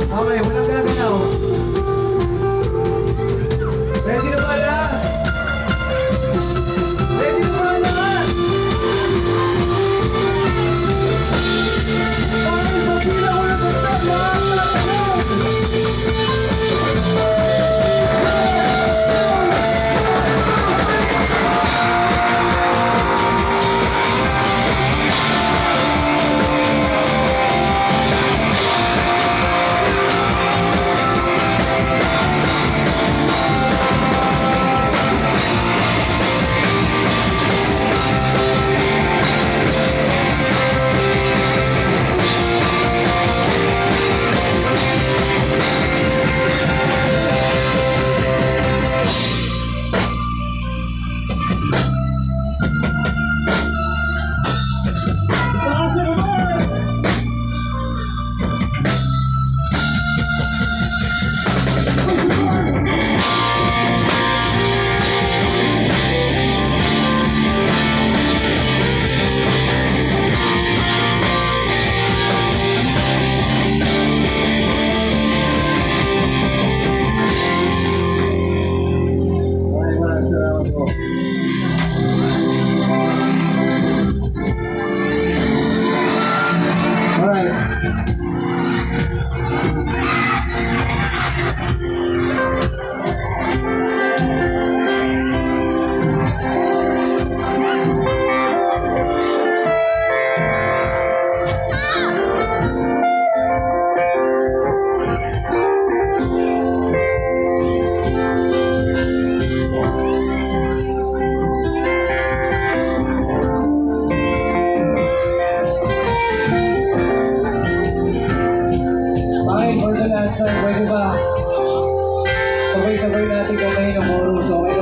Okay, walang gagalaw. Ready na ba lahat? Ready na ba lahat? Okay, sa pila ko na punta, lahat tatanong. Salamat po. Alright. Okay, for the last time, pwede ba sabay-sabay natin kumain ng chorus, okay?